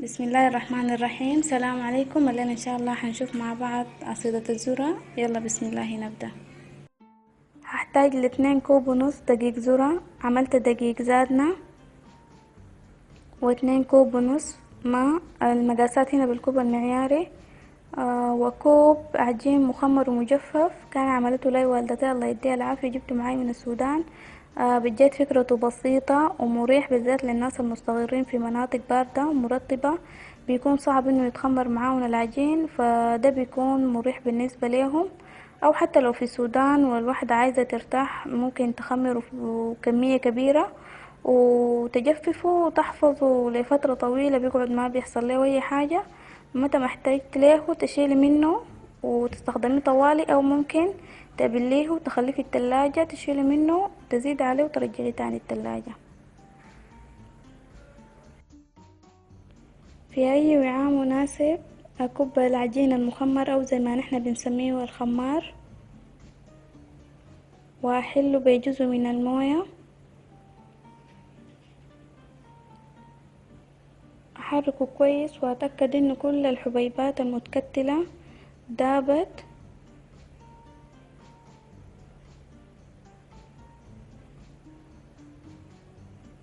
بسم الله الرحمن الرحيم. السلام عليكم. الليلة إن شاء الله حنشوف مع بعض عصيدة الذرة. يلا بسم الله نبدأ. هحتاج ل2.5 كوب دقيق ذرة. عملت دقيق زادنا، و2.5 كوب ماء، المقاسات هنا بالكوب المعياري. وكوب عجين مخمر ومجفف كان عملته لي والدتي الله يديها العافية، جبته معي من السودان. بجد فكرته بسيطة ومريح بالذات للناس المستقرين في مناطق باردة ومرطبة، بيكون صعب انه يتخمر معاهم العجين، فده بيكون مريح بالنسبة لهم. او حتى لو في السودان والواحدة عايزة ترتاح ممكن تخمر كمية كبيرة وتجففه وتحفظه لفترة طويلة، بيقعد ما بيحصل له اي حاجة. متى ما احتجت له تشيلي منه وتستخدميه طوالي، او ممكن تبليه وتخليه في التلاجة، تشيلي منه تزيد عليه وترجعيه تاني التلاجة. في اي وعاء مناسب اكب العجين المخمر او زي ما نحن بنسميه الخمار، واحله بجزء من الموية، احركه كويس واتأكد ان كل الحبيبات المتكتلة دابت.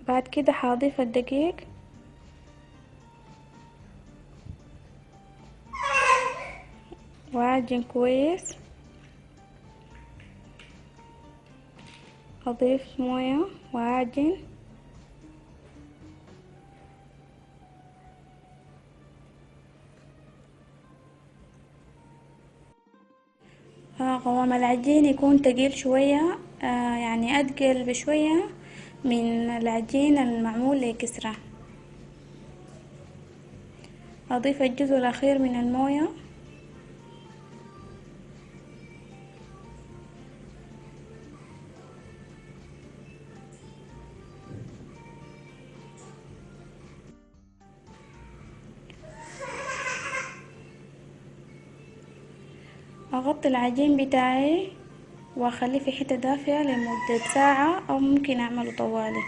بعد كده هضيف الدقيق واعجن كويس، اضيف موية واعجن. قوام العجين يكون تقيل شوية، يعني أتقل بشوية من العجين المعمول لكسرة. أضيف الجزء الأخير من الموية، أغطي العجين بتاعي وأخليه في حتة دافية لمدة ساعة، أو ممكن أعمله طوالي.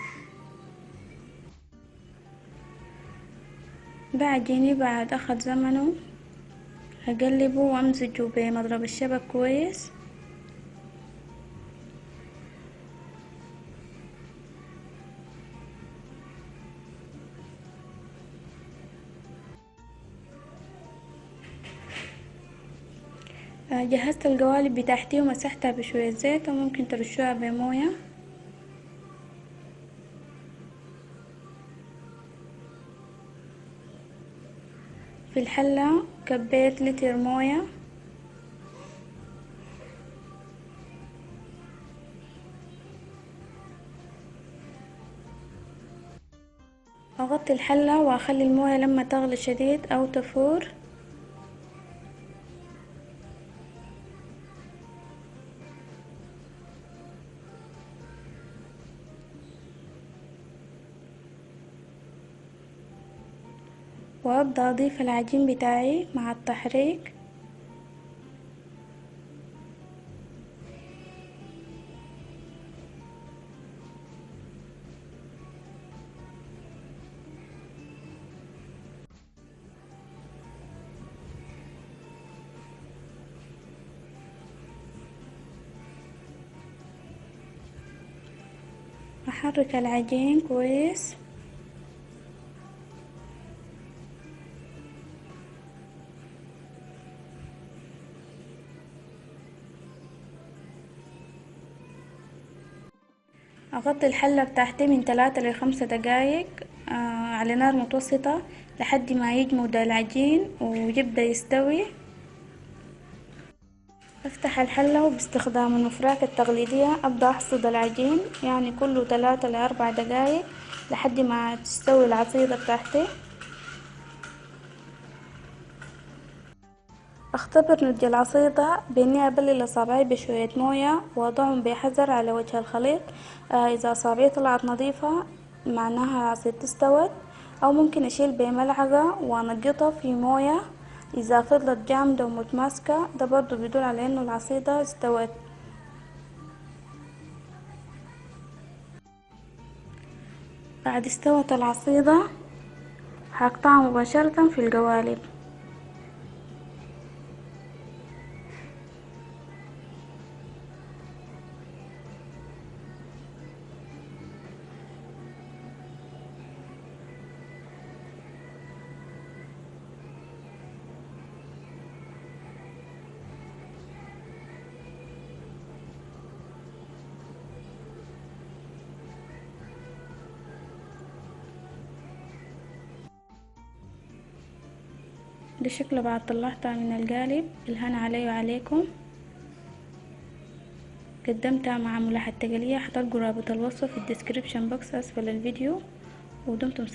ده عجيني بعد أخد زمنه، هقلبه وأمزجه بمضرب الشبك كويس. جهزت القوالب بتاعتي ومسحتها بشوية زيت، وممكن ترشوها بموية. في الحلة كبيت لتر موية، أغطي الحلة وأخلي الموية لما تغلي شديد أو تفور. وأبدأ أضيف العجين بتاعي مع التحريك. أحرك العجين كويس. أغطي الحلة بتاعتي من 3 ل5 دقايق على نار متوسطة لحد ما يجمد العجين ويبدأ يستوي. أفتح الحلة وباستخدام المفراك التقليدية أبدأ أحصد العجين، يعني كله 3 ل4 دقايق لحد ما تستوي العصيدة بتاعتي. اختبر نضج العصيدة بإني أبلل أصابعي بشوية موية وأضعهم بحذر على وجه الخليط. إذا أصابعي طلعت نظيفة معناها العصيدة استوت، أو ممكن أشيل بملعقة وأنقطها في موية. إذا فضلت جامدة ومتماسكة ده برضو بيدل على إنه العصيدة استوت. بعد استوت العصيدة هقطعها مباشرة في القوالب. ده شكله بعد طلعتها من القالب. الهنا علي وعليكم. قدمتها مع ملاحة تقلية. هتلقوا رابط الوصف في الديسكريبشن بوكس اسفل الفيديو. ودمتم